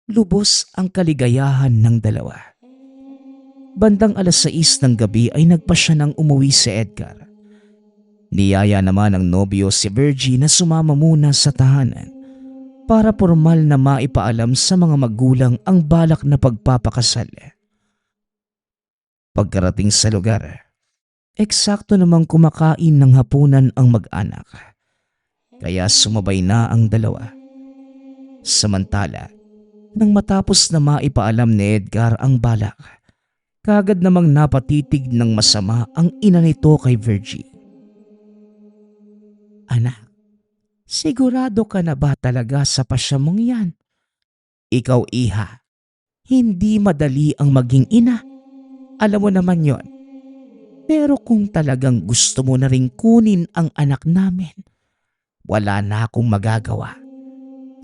lubos ang kaligayahan ng dalawa. Bandang alas 6 ng gabi ay nagpasya nang umuwi si Edgar. Niyaya naman ng nobyo si Virgie na sumama muna sa tahanan para formal na maipaalam sa mga magulang ang balak na pagpapakasal. Pagkarating sa lugar, eksakto namang kumakain ng hapunan ang mag-anak, kaya sumabay na ang dalawa. Samantala, nang matapos na maipaalam ni Edgar ang balak, kagad namang napatitig ng masama ang ina nito kay Virgie. Anak, sigurado ka na ba talaga sa pasya mong yan? Ikaw, iha, hindi madali ang maging ina. Alam mo naman yon. Pero kung talagang gusto mo na rin kunin ang anak namin, wala na akong magagawa.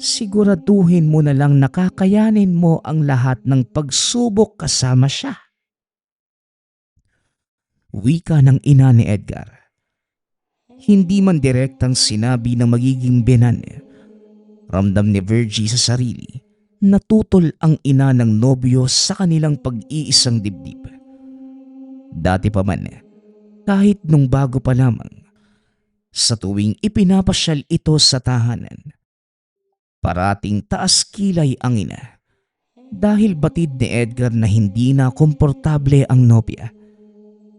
Siguraduhin mo na lang nakakayanin mo ang lahat ng pagsubok kasama siya. Wika ng ina ni Edgar. Hindi man direktang sinabi na magiging biyenan, ramdam ni Virgie sa sarili na tutol ang ina ng nobyo sa kanilang pag-iisang dibdib. Dati pa man, kahit nung bago pa lamang, sa tuwing ipinapasyal ito sa tahanan, parating taas kilay ang ina dahil batid ni Edgar na hindi na komportable ang nobya.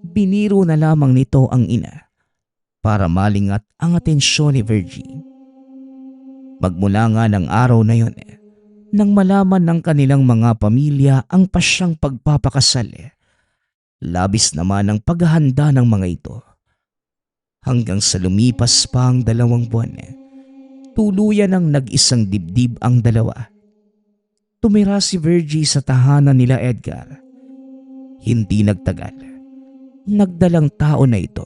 Biniro na lamang nito ang ina para malingat ang atensyon ni Virgie. Magmula nga ng araw na yon, nang malaman ng kanilang mga pamilya ang pasyang pagpapakasal, labis naman ang paghahanda ng mga ito. Hanggang sa lumipas pa ang 2 buwan, tuluyan ang nag-isang dibdib ang dalawa. Tumira si Virgie sa tahanan nila Edgar. Hindi nagtagal, nagdalang tao na ito.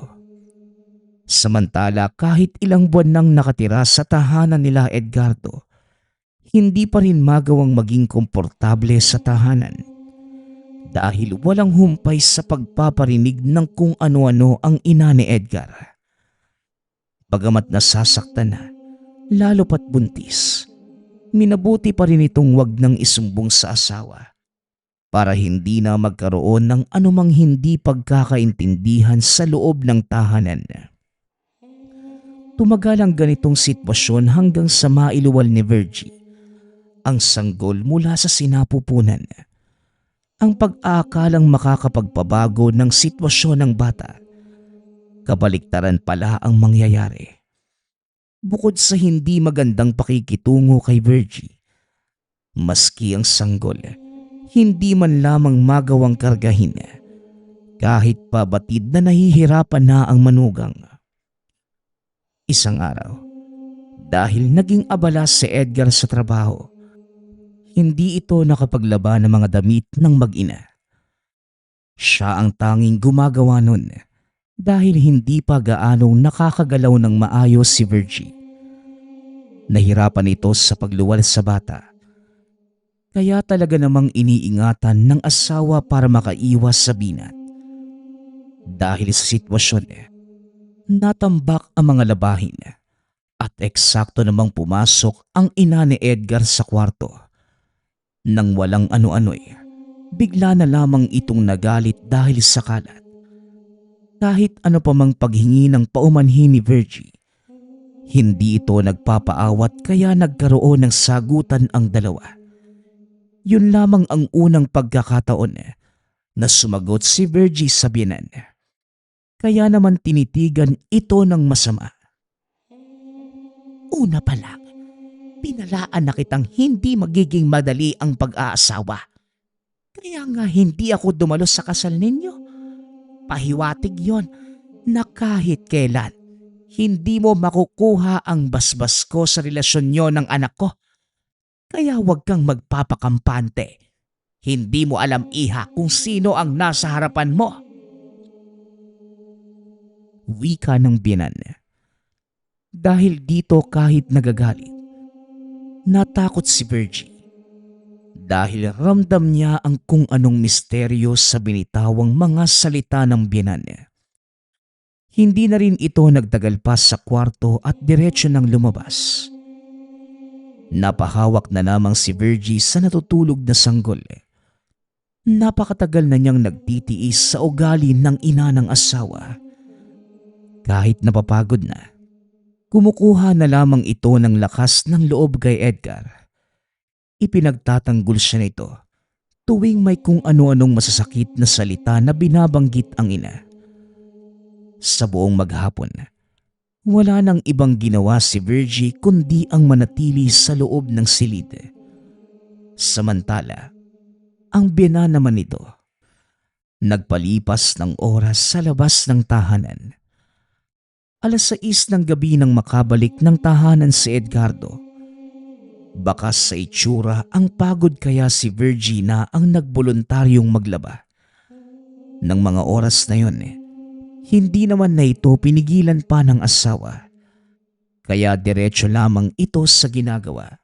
Samantala kahit ilang buwan nang nakatira sa tahanan nila Edgardo, hindi pa rin magawang maging komportable sa tahanan dahil walang humpay sa pagpaparinig ng kung ano-ano ang ina ni Edgar. Bagamat nasasaktan na, lalo pat buntis, minabuti pa rin itong wag nang isumbong sa asawa para hindi na magkaroon ng anumang hindi pagkakaintindihan sa loob ng tahanan. Tumagal ang ganitong sitwasyon hanggang sa mailuwal ni Virgie ang sanggol mula sa sinapupunan. Ang pag-aakalang makakapagpabago ng sitwasyon ng bata, kabaliktaran pala ang mangyayari. Bukod sa hindi magandang pakikitungo kay Virgie, maski ang sanggol, hindi man lamang magawang kargahin kahit pa batid na nahihirapan na ang manugang. Isang araw, dahil naging abala si Edgar sa trabaho, hindi ito nakapaglaba ng mga damit ng mag-ina. Siya ang tanging gumagawa nun dahil hindi pa gaanong nakakagalaw ng maayos si Virgie. Nahirapan ito sa pagluwal sa bata. Kaya talaga namang iniingatan ng asawa para makaiwas sa binat. Dahil sa sitwasyon, natambak ang mga labahin at eksakto namang pumasok ang ina ni Edgar sa kwarto. Nang walang ano-ano'y, bigla na lamang itong nagalit dahil sa kalat. Kahit ano pa mang paghingi ng paumanhin ni Virgie, hindi ito nagpapaawat kaya nagkaroon ng sagutan ang dalawa. Yun lamang ang unang pagkakataon na sumagot si Virgie sa biyenan. Kaya naman tinitigan ito ng masama. Una pa lang, pinalaan na kitang hindi magiging madali ang pag-aasawa. Kaya nga hindi ako dumalo sa kasal ninyo. Pahiwatig yon na kahit kailan, hindi mo makukuha ang basbas ko sa relasyon nyo ng anak ko. Kaya huwag kang magpapakampante. Hindi mo alam, iha, kung sino ang nasa harapan mo. Wika ng biyenan. Dahil dito kahit nagagalit, natakot si Virgie. Dahil ramdam niya ang kung anong misteryo sa binitawang mga salita ng biyenan. Hindi na rin ito nagtagal pa sa kwarto at diretsyo nang lumabas. Napahawak na lamang si Virgie sa natutulog na sanggol. Napakatagal na niyang nagtitiis sa ugali ng ina ng asawa. Kahit napapagod na, kumukuha na lamang ito ng lakas ng loob kay Edgar. Ipinagtatanggol siya nito tuwing may kung ano-anong masasakit na salita na binabanggit ang ina. Sa buong maghapon, wala nang ibang ginawa si Virgie kundi ang manatili sa loob ng silid. Samantala, ang biyena naman nito, nagpalipas ng oras sa labas ng tahanan. 6:00 ng gabi nang makabalik ng tahanan si Edgardo. Bakas sa itsura ang pagod kaya si Virgie na ang nagboluntaryong maglaba. Nang mga oras na yon, hindi naman na ito pinigilan pa ng asawa. Kaya diretso lamang ito sa ginagawa.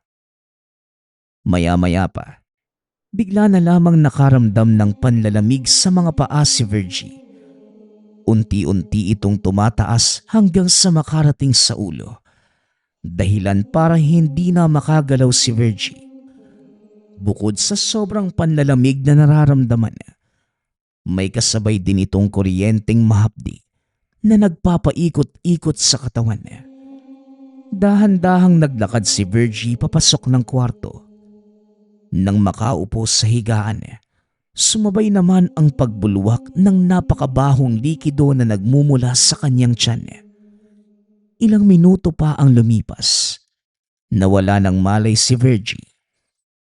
Maya-maya pa, bigla na lamang nakaramdam ng panlalamig sa mga paa si Virgie. Unti-unti itong tumataas hanggang sa makarating sa ulo. Dahilan para hindi na makagalaw si Virgie. Bukod sa sobrang panlalamig na nararamdaman, may kasabay din itong kuryenteng mahapdi na nagpapaikot-ikot sa katawan. Dahan-dahang naglakad si Virgie papasok ng kwarto. Nang makaupo sa higaan, sumabay naman ang pagbulwak ng napakabahong likido na nagmumula sa kanyang tiyan. Ilang minuto pa ang lumipas. Nawala ng malay si Virgie.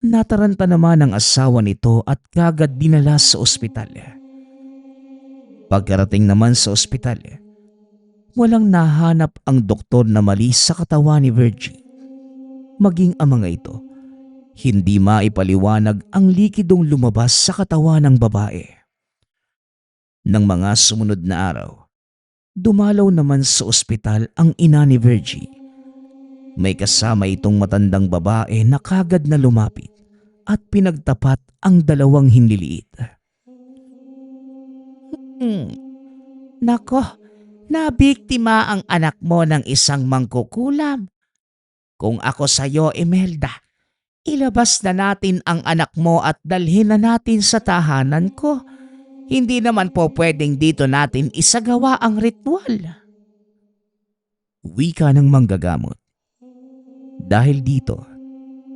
Nataranta naman ang asawa nito at kagad dinala sa ospital. Pagkarating naman sa ospital, walang nahanap ang doktor na mali sa katawan ni Virgie. Maging ang mga ito, hindi maipaliwanag ang likidong lumabas sa katawan ng babae. Nang mga sumunod na araw, dumalaw naman sa ospital ang ina ni Virgie. May kasama itong matandang babae na kagad na lumapit at pinagtapat ang dalawang hinliliit. Nako, nabiktima ang anak mo ng isang mangkukulam. Kung ako sa'yo, Imelda, ilabas na natin ang anak mo at dalhin na natin sa tahanan ko. Hindi naman po pwedeng dito natin isagawa ang ritual. Wika ng manggagamot. Dahil dito,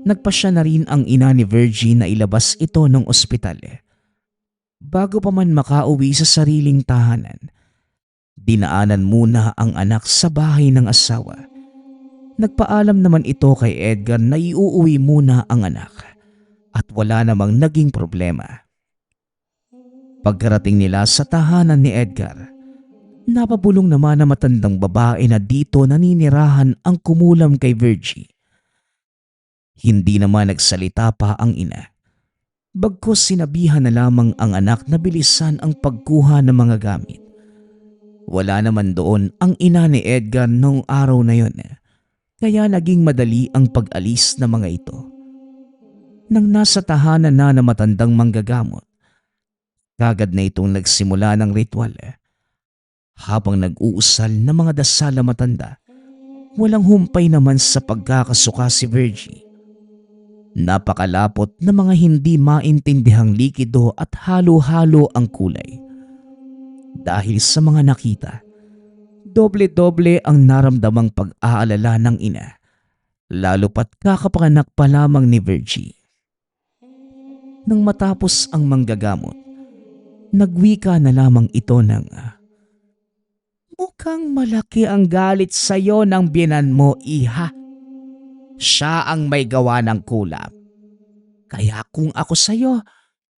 nagpasya na rin ang ina ni Virgie na ilabas ito ng ospital. Bago pa man makauwi sa sariling tahanan, dinaanan muna ang anak sa bahay ng asawa. Nagpaalam naman ito kay Edgar na iuuwi muna ang anak at wala namang naging problema. Pagkarating nila sa tahanan ni Edgar, napabulong naman na matandang babae na dito naninirahan ang kumulam kay Virgie. Hindi naman nagsalita pa ang ina. Bagkus sinabihan na lamang ang anak na bilisan ang pagkuha ng mga gamit. Wala naman doon ang ina ni Edgar noong araw na yon, kaya naging madali ang pag-alis ng mga ito. Nang nasa tahanan na matandang manggagamot, kagad na itong nagsimula ng ritual. Habang nag-uusal ng mga dasal na matanda, walang humpay naman sa pagkakasuka si Virgie. Napakalapot na mga hindi maintindihang likido at halo-halo ang kulay. Dahil sa mga nakita, doble-doble ang naramdamang pag-aalala ng ina, lalo pat kakapanganak pa lamang ni Virgie. Nang matapos ang manggagamot, nagwika na lamang ito ng, Mukhang malaki ang galit sa'yo ng biyenan mo, iha. Siya ang may gawa ng kulam. Kaya kung ako sa'yo,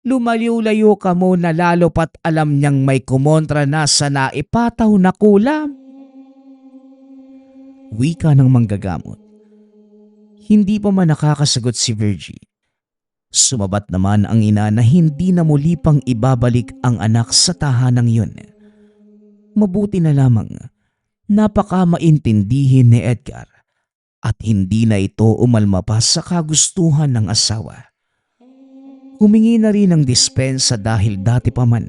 lumalayo-layo ka muna lalo pat alam niyang may kumontra na sa naipataw na kulam. Wika ng manggagamot. Hindi pa man nakakasagot si Virgie. Sumabat naman ang ina na hindi na muli pang ibabalik ang anak sa tahanang yun. Mabuti na lamang napaka maintindihin ni Edgar at hindi na ito umalma pa sa kagustuhan ng asawa. Humingi na rin ng dispensa dahil dati pa man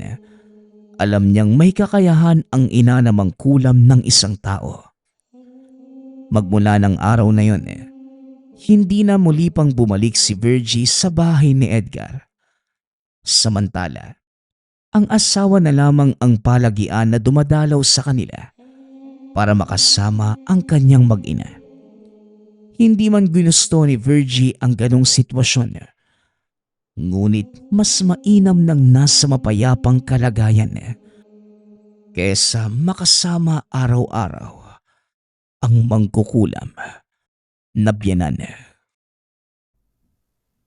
alam niyang may kakayahan ang ina na mangkulam ng isang tao. Magmula ng araw na yon, hindi na muli pang bumalik si Virgie sa bahay ni Edgar. Samantala, ang asawa na lamang ang palagian na dumadalaw sa kanila para makasama ang kanyang mag-ina. Hindi man ginusto ni Virgie ang ganong sitwasyon, ngunit mas mainam nang nasa mapayapang kalagayan kesa makasama araw-araw ang mangkukulam na biyenan.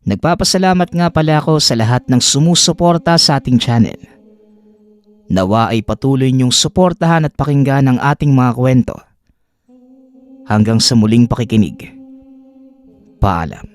Nagpapasalamat nga pala ako sa lahat ng sumusuporta sa ating channel. Nawa ay patuloy niyong suportahan at pakinggan ang ating mga kwento. Hanggang sa muling pakikinig. Paalam.